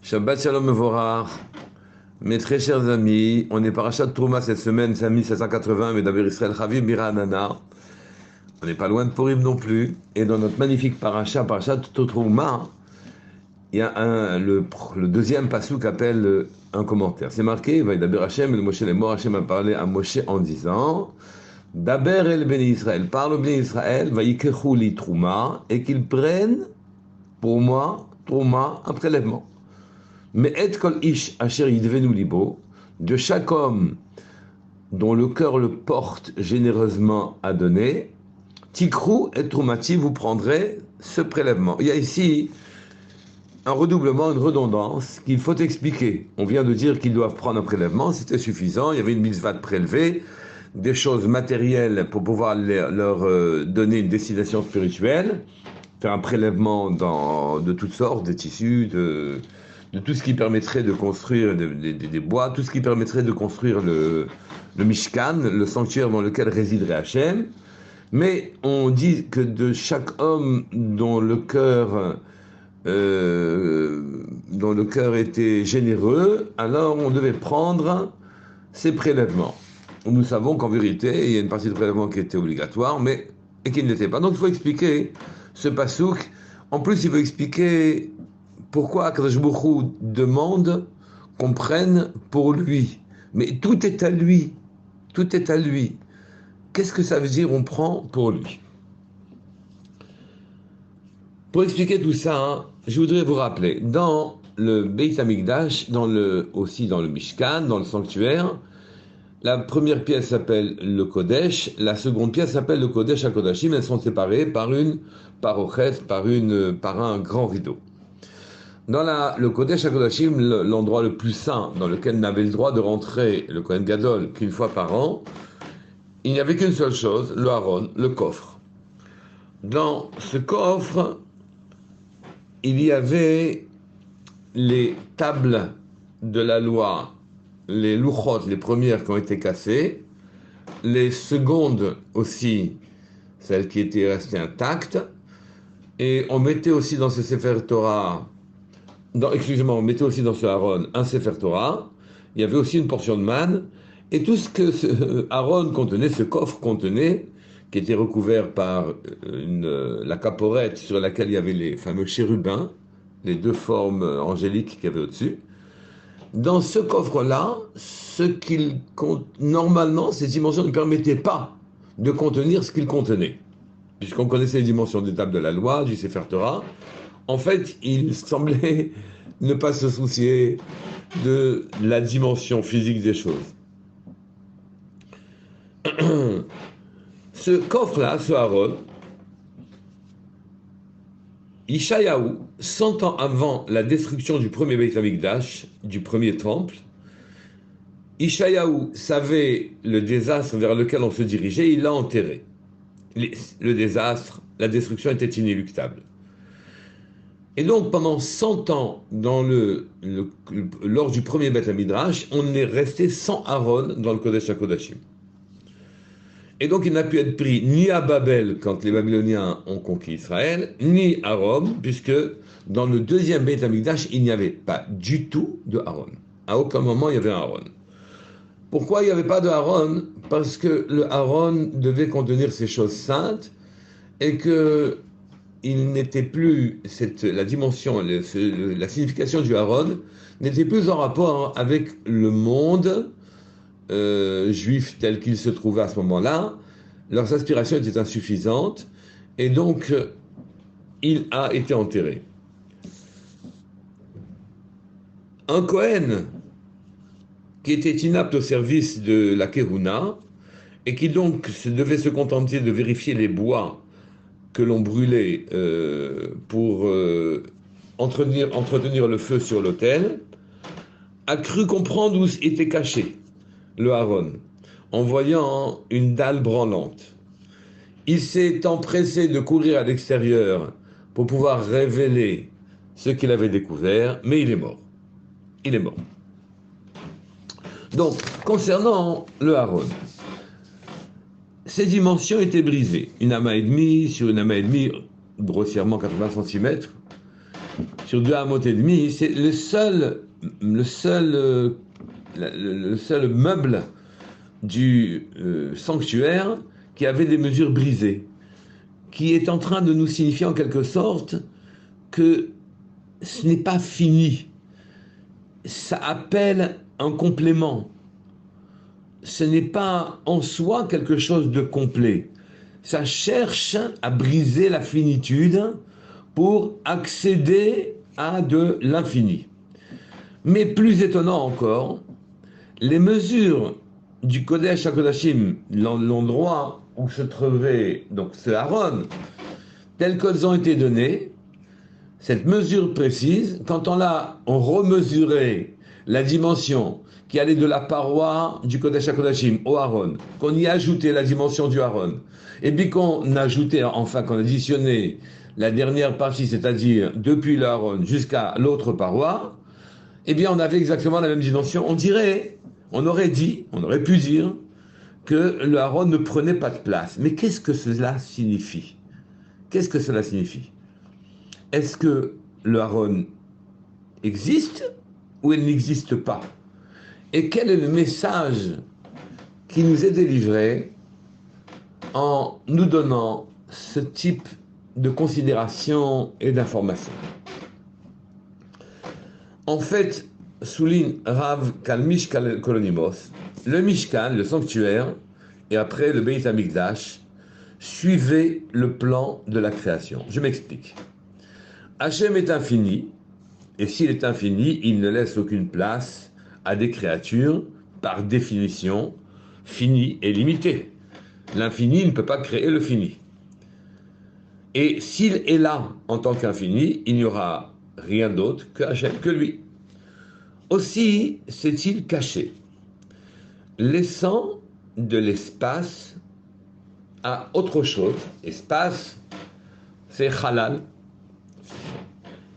Shabbat Shalom Mevorach. Mes très chers amis, on est parachat de Trouma cette semaine, c'est 1780, mais d'Aber Israël Chavim Bira Anana. On n'est pas loin de Purim non plus. Et dans notre magnifique parachat de Trouma, il y a le deuxième passouk appelle un commentaire. C'est marqué, Vaïdaber Hashem, le Moshe les morts, Hashem a parlé à Moshe en disant Daber el Béni Israël, parle au Béni Israël, Vaïkechu li Trouma, et qu'ils prennent pour moi, Trouma, un prélèvement. Mais et kol ish asher yidvenu libo, de chaque homme dont le cœur le porte généreusement à donner, tikrou et troumati, vous prendrez ce prélèvement. Il y a ici un redoublement, une redondance qu'il faut expliquer. On vient de dire qu'ils doivent prendre un prélèvement, c'était suffisant, il y avait une mitzvah de prélever, des choses matérielles pour pouvoir leur donner une destination spirituelle, faire un prélèvement de toutes sortes, des tissus, de tout ce qui permettrait de construire des bois, tout ce qui permettrait de construire le Mishkan, le sanctuaire dans lequel résiderait Hachem. Mais on dit que de chaque homme dont le cœur était généreux, alors on devait prendre ces prélèvements. Nous savons qu'en vérité, il y a une partie de prélèvement qui était obligatoire, mais et qui ne l'était pas. Donc il faut expliquer ce pasouk. En plus, il faut expliquer pourquoi Akadosh Baruch Hu demande qu'on prenne pour lui. Mais tout est à lui. Tout est à lui. Qu'est-ce que ça veut dire on prend pour lui? Pour expliquer tout ça, hein, je voudrais vous rappeler, dans le Beit HaMikdash, aussi dans le Mishkan, dans le sanctuaire, la première pièce s'appelle le Kodesh, la seconde pièce s'appelle le Kodesh HaKodashim, elles sont séparées par une parochet, par un grand rideau. Dans le Kodesh HaKodashim, l'endroit le plus saint dans lequel n'avait le droit de rentrer le Kohen Gadol qu'une fois par an, il n'y avait qu'une seule chose, le Haron, le coffre. Dans ce coffre, il y avait les tables de la loi, les louchot, les premières qui ont été cassées, les secondes aussi, celles qui étaient restées intactes, et on mettait aussi dans ce Sefer Torah, on mettait aussi dans ce Haron un Sefer Torah, il y avait aussi une portion de manne, et tout ce que ce Haron contenait, ce coffre contenait, qui était recouvert par la caporette sur laquelle il y avait les fameux chérubins, les deux formes angéliques qu'il y avait au-dessus. Dans ce coffre-là, normalement, ces dimensions ne permettaient pas de contenir ce qu'il contenait. Puisqu'on connaissait les dimensions des tables de la loi, du Sefer Torah, en fait, il semblait ne pas se soucier de la dimension physique des choses. Ce coffre-là, ce Haron, Ishayahu, 100 ans avant la destruction du premier Beit HaMikdash, du premier temple, Ishayahu savait le désastre vers lequel on se dirigeait, il l'a enterré. Le désastre, la destruction était inéluctable. Et donc, pendant 100 ans, lors du premier Beit HaMidrash, on est resté sans Aaron dans le Kodesh HaKodashim. Et donc, il n'a pu être pris ni à Babel, quand les Babyloniens ont conquis Israël, ni à Rome, puisque dans le deuxième Beit HaMikdash, il n'y avait pas du tout de Aaron. À aucun moment, il y avait un Aaron. Pourquoi il n'y avait pas de Aaron? Parce que le Aaron devait contenir ces choses saintes, et que il n'était plus, la dimension, la signification du Aaron n'était plus en rapport avec le monde juif tel qu'il se trouvait à ce moment-là. Leurs aspirations étaient insuffisantes, et donc il a été enterré. Un Kohen qui était inapte au service de la Kehuna, et qui donc devait se contenter de vérifier les bois que l'on brûlait pour entretenir le feu sur l'autel, a cru comprendre où était caché le Haron, en voyant une dalle branlante. Il s'est empressé de courir à l'extérieur pour pouvoir révéler ce qu'il avait découvert, mais il est mort. Il est mort. Donc, concernant le Haron, ses dimensions étaient brisées. Une amas et demie sur une amas et demie, grossièrement 80 cm. sur 2 amotes et demi. C'est le seul meuble du sanctuaire qui avait des mesures brisées, qui est en train de nous signifier en quelque sorte que ce n'est pas fini. Ça appelle un complément. Ce n'est pas en soi quelque chose de complet. Ça cherche à briser la finitude pour accéder à de l'infini. Mais plus étonnant encore, les mesures du Kodesh HaKodashim, l'endroit où se trouvait donc ce Aaron, telles qu'elles ont été données, cette mesure précise, quand on remesuré la dimension qui allait de la paroi du Kodesh HaKodashim au Aaron, qu'on y a ajouté la dimension du Aaron, et puis qu'on a ajouté, enfin qu'on a additionné la dernière partie, c'est-à-dire depuis le Aaron jusqu'à l'autre paroi, eh bien on avait exactement la même dimension. On aurait pu dire que le Aaron ne prenait pas de place. Mais qu'est-ce que cela signifie? Qu'est-ce que cela signifie? Est-ce que le Aaron existe ou il n'existe pas? Et quel est le message qui nous est délivré en nous donnant ce type de considération et d'information? En fait, souligne Rav Kalmishkal Kolonimos, le Mishkan, le sanctuaire, et après le Beit HaMikdash, suivait le plan de la création. Je m'explique. Hachem est infini, et s'il est infini, il ne laisse aucune place à des créatures, par définition, finies et limitées. L'infini ne peut pas créer le fini. Et s'il est là en tant qu'infini, il n'y aura rien d'autre que Hachem, que lui. Aussi s'est-il caché, laissant de l'espace à autre chose. Espace, c'est halal.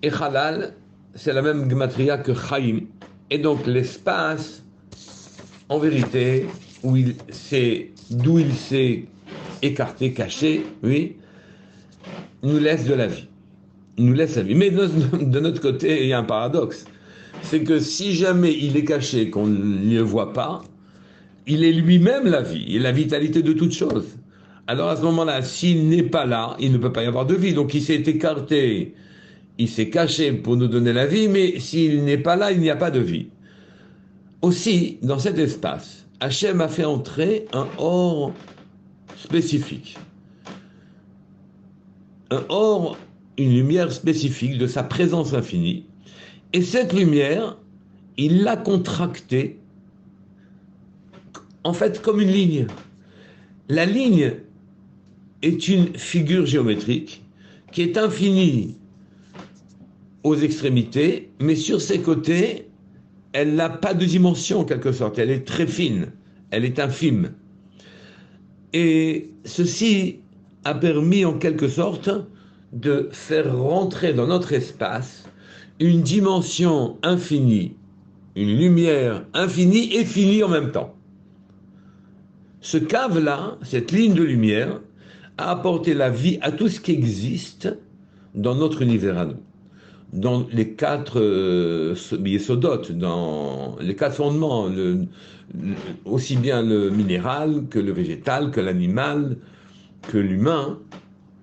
Et halal, c'est la même gematria que chaim. Et donc l'espace, en vérité, d'où il s'est écarté, caché, oui, nous laisse de la vie. Nous laisse la vie. Mais de notre côté, il y a un paradoxe. C'est que si jamais il est caché, qu'on ne le voit pas, il est lui-même la vie, et la vitalité de toute chose. Alors à ce moment-là, s'il n'est pas là, il ne peut pas y avoir de vie. Donc il s'est écarté, il s'est caché pour nous donner la vie, mais s'il n'est pas là, il n'y a pas de vie. Aussi, dans cet espace, Hachem a fait entrer un or spécifique. Un or, une lumière spécifique de sa présence infinie. Et cette lumière, il l'a contractée, en fait, comme une ligne. La ligne est une figure géométrique qui est infinie aux extrémités, mais sur ses côtés, elle n'a pas de dimension en quelque sorte. Elle est très fine, elle est infime. Et ceci a permis en quelque sorte de faire rentrer dans notre espace une dimension infinie, une lumière infinie et finie en même temps. Ce cave-là, cette ligne de lumière, a apporté la vie à tout ce qui existe dans notre univers à nous. Dans les 4 yesodot, dans les 4 fondements, aussi bien le minéral que le végétal, que l'animal, que l'humain,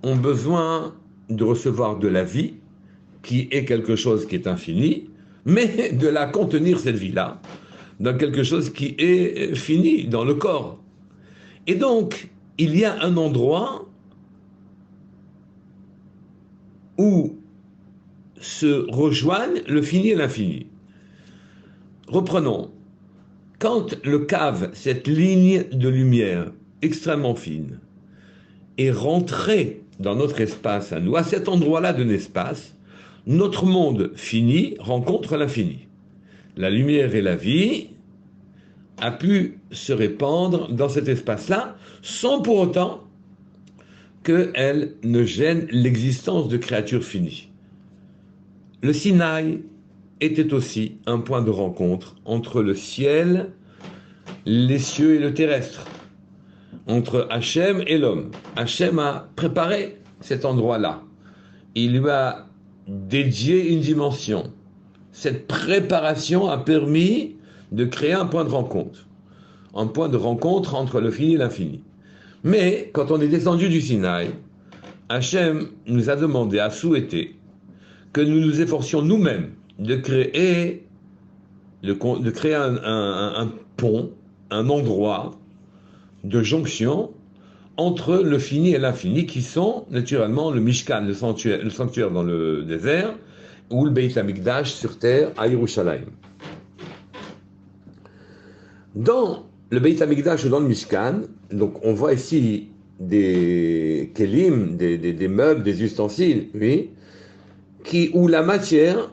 ont besoin de recevoir de la vie, qui est quelque chose qui est infini, mais de la contenir, cette vie-là, dans quelque chose qui est fini, dans le corps. Et donc, il y a un endroit où se rejoignent le fini et l'infini. Reprenons. Quand le cave, cette ligne de lumière extrêmement fine, est rentrée dans notre espace à nous, à cet endroit-là de l'espace, notre monde fini rencontre l'infini. La lumière et la vie a pu se répandre dans cet espace-là, sans pour autant qu'elle ne gêne l'existence de créatures finies. Le Sinaï était aussi un point de rencontre entre le ciel, les cieux et le terrestre, entre Hachem et l'homme. Hachem a préparé cet endroit-là. Il lui a dédié une dimension. Cette préparation a permis de créer un point de rencontre. Un point de rencontre entre le fini et l'infini. Mais quand on est descendu du Sinaï, Hachem nous a demandé, a souhaité que nous nous efforcions nous-mêmes de créer, un pont, un endroit de jonction entre le fini et l'infini, qui sont naturellement le Mishkan, le sanctuaire dans le désert, ou le Beit HaMikdash sur terre à Yerushalayim. Dans le Beit HaMikdash ou dans le Mishkan, donc on voit ici des kelim, des meubles, des ustensiles, oui, où la matière,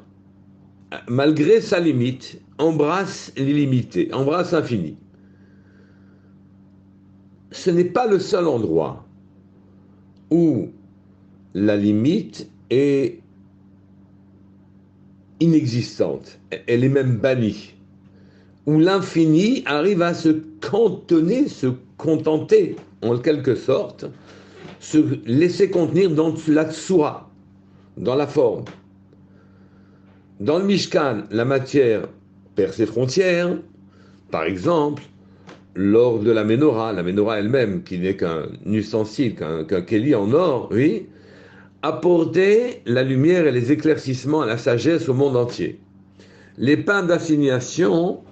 malgré sa limite, embrasse l'illimité, embrasse l'infini. Ce n'est pas le seul endroit où la limite est inexistante, elle est même bannie, où l'infini arrive à se cantonner, se contenter, en quelque sorte, se laisser contenir dans la tsura, dans la forme. Dans le Mishkan, la matière perd ses frontières. Par exemple, lors de la menorah elle-même, qui n'est qu'un ustensile, qu'un kéli en or, oui, apportait la lumière et les éclaircissements à la sagesse au monde entier. Les pains d'assignation,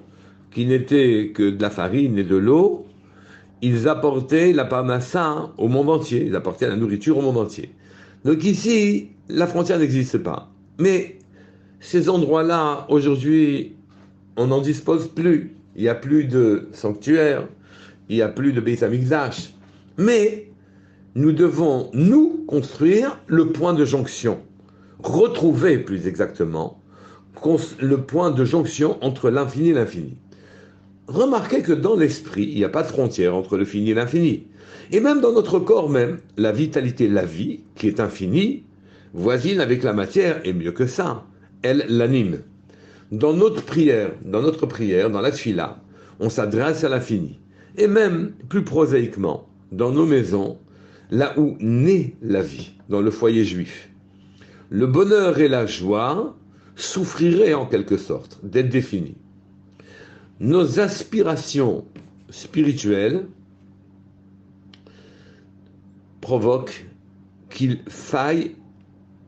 qui n'étaient que de la farine et de l'eau, ils apportaient la parnassa au monde entier, ils apportaient la nourriture au monde entier. Donc ici, la frontière n'existe pas. Mais ces endroits-là, aujourd'hui, on n'en dispose plus. Il n'y a plus de sanctuaire, il n'y a plus de Beit HaMikdash. Mais nous devons, nous, construire le point de jonction. Retrouver, plus exactement, le point de jonction entre l'infini et l'infini. Remarquez que dans l'esprit, il n'y a pas de frontière entre le fini et l'infini. Et même dans notre corps même, la vitalité, la vie, qui est infinie, voisine avec la matière, et mieux que ça, elle l'anime. Dans notre prière, dans la tfila, on s'adresse à l'infini. Et même, plus prosaïquement, dans nos maisons, là où naît la vie, dans le foyer juif, le bonheur et la joie souffriraient en quelque sorte d'être définis. Nos aspirations spirituelles provoquent qu'il faille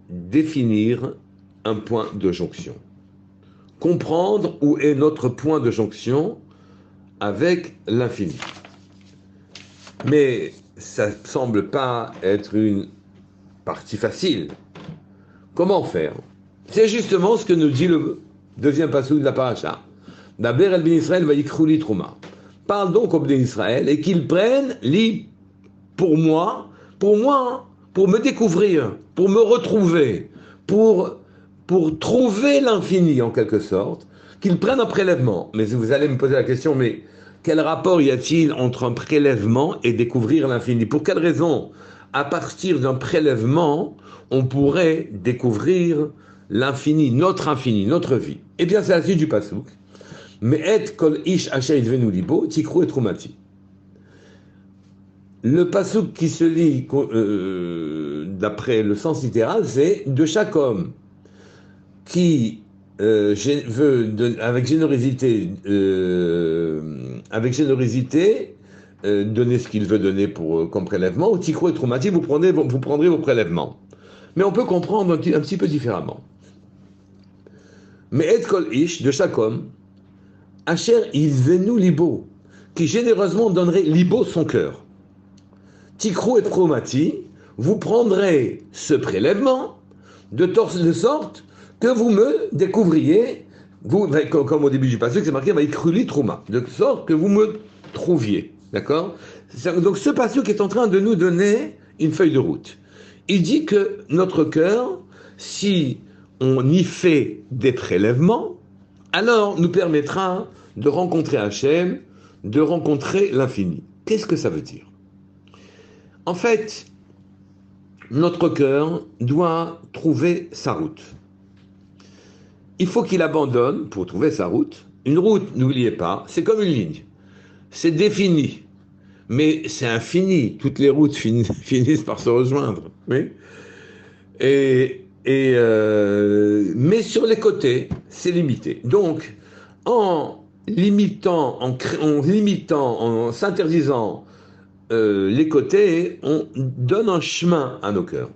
définir un point de jonction. Comprendre où est notre point de jonction avec l'infini. Mais ça ne semble pas être une partie facile. Comment faire? C'est justement ce que nous dit le deuxième passage de la paracha. Daber el ben Israël vayikru li trouma. Parle donc au ben Israël et qu'ils prennent pour moi, pour me découvrir, pour me retrouver, pour trouver l'infini en quelque sorte, qu'ils prennent un prélèvement. Mais vous allez me poser la question, mais quel rapport y a-t-il entre un prélèvement et découvrir l'infini? Pour quelle raison, à partir d'un prélèvement, on pourrait découvrir l'infini, notre vie? Eh bien, c'est la suite du pasuk. Mais et kol ish asher idvenu libo, tikru et trumati. Le pasuk qui se lit d'après le sens littéral, c'est de chaque homme qui veut avec générosité donner ce qu'il veut donner comme prélèvement, ou tikru et trumati, vous prendrez vos prélèvements. Mais on peut comprendre un petit peu différemment. Mais et kol ish, de chaque homme, asher idvenu libo, qui généreusement donnerait libo son cœur. Tikru et trumati, vous prendrez ce prélèvement de sorte que vous me découvriez, comme au début du passage, c'est marqué vayikru trouma, de sorte que vous me trouviez. D'accord? Donc ce passage est en train de nous donner une feuille de route. Il dit que notre cœur, si on y fait des prélèvements, alors nous permettra de rencontrer Hachem, de rencontrer l'infini. Qu'est-ce que ça veut dire? En fait, notre cœur doit trouver sa route. Il faut qu'il abandonne, pour trouver sa route, une route, n'oubliez pas, c'est comme une ligne. C'est défini, mais c'est infini. Toutes les routes finissent par se rejoindre. Oui. Et Mais sur les côtés, c'est limité. Donc, en s'interdisant les côtés, on donne un chemin à nos cœurs.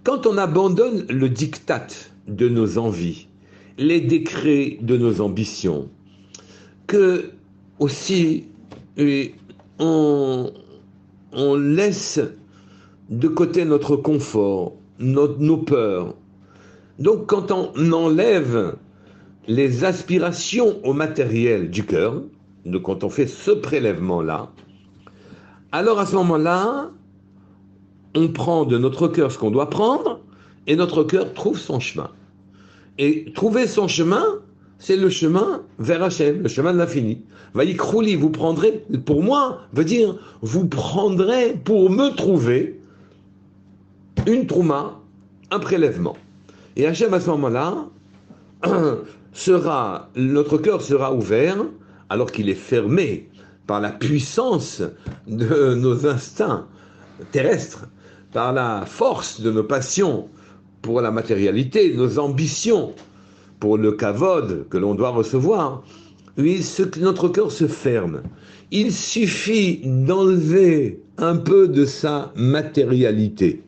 Quand on abandonne le diktat de nos envies, les décrets de nos ambitions, que aussi on, on laisse de côté notre confort, nos peurs. Donc quand on enlève les aspirations au matériel du cœur, donc quand on fait ce prélèvement-là, alors à ce moment-là, on prend de notre cœur ce qu'on doit prendre et notre cœur trouve son chemin. Et trouver son chemin, c'est le chemin vers Hachem, le chemin de l'infini. Vaïkrouli, vous prendrez, pour moi, veut dire, vous prendrez pour me trouver une trouma, un prélèvement. Et Hachem, à ce moment-là, notre cœur sera ouvert, alors qu'il est fermé par la puissance de nos instincts terrestres, par la force de nos passions pour la matérialité, nos ambitions pour le kavod que l'on doit recevoir. Oui, notre cœur se ferme. Il suffit d'enlever un peu de sa matérialité,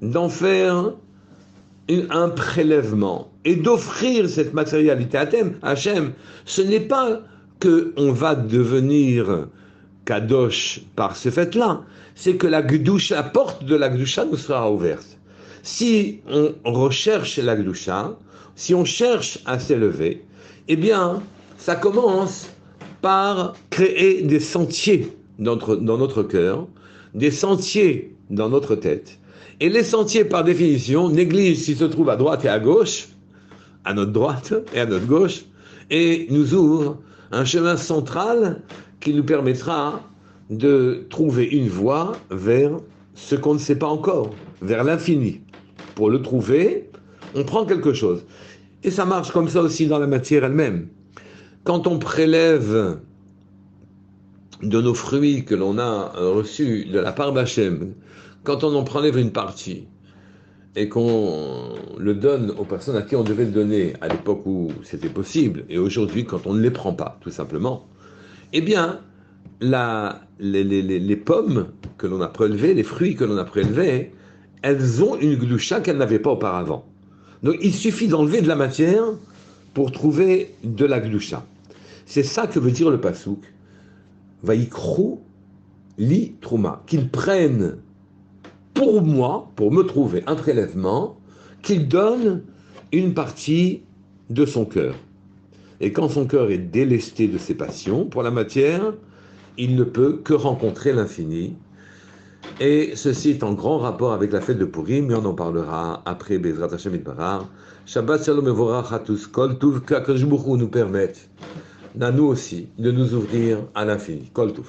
d'en faire un prélèvement et d'offrir cette matérialité à Hachem. Ce n'est pas qu'on va devenir kadosh par ce fait-là, c'est que la porte de la gdusha nous sera ouverte. Si on recherche la gdusha, si on cherche à s'élever, eh bien, ça commence par créer des sentiers dans notre cœur, des sentiers dans notre tête. Et les sentiers, par définition, négligent s'ils se trouvent à droite et à gauche, à notre droite et à notre gauche, et nous ouvrent un chemin central qui nous permettra de trouver une voie vers ce qu'on ne sait pas encore, vers l'infini. Pour le trouver, on prend quelque chose. Et ça marche comme ça aussi dans la matière elle-même. Quand on prélève de nos fruits que l'on a reçus de la part d'Hachem, quand on en prélève une partie et qu'on le donne aux personnes à qui on devait le donner à l'époque où c'était possible, et aujourd'hui quand on ne les prend pas, tout simplement, eh bien, les pommes que l'on a prélevées, les fruits que l'on a prélevés, elles ont une gdusha qu'elles n'avaient pas auparavant. Donc il suffit d'enlever de la matière pour trouver de la gdusha. C'est ça que veut dire le pasouk. Vaïkrou li trouma. Qu'ils prennent pour moi, pour me trouver un prélèvement, qu'ils donnent une partie de son cœur. Et quand son cœur est délesté de ses passions pour la matière, il ne peut que rencontrer l'infini. Et ceci est en grand rapport avec la fête de Purim, mais on en parlera après Bezrat Hashem Itbarach. Shabbat Shalom Mevorach à tous, Kol Tuv, qu'Akadosh Baruch Hu nous permette, à nous aussi, de nous ouvrir à l'infini. Kol Tuv.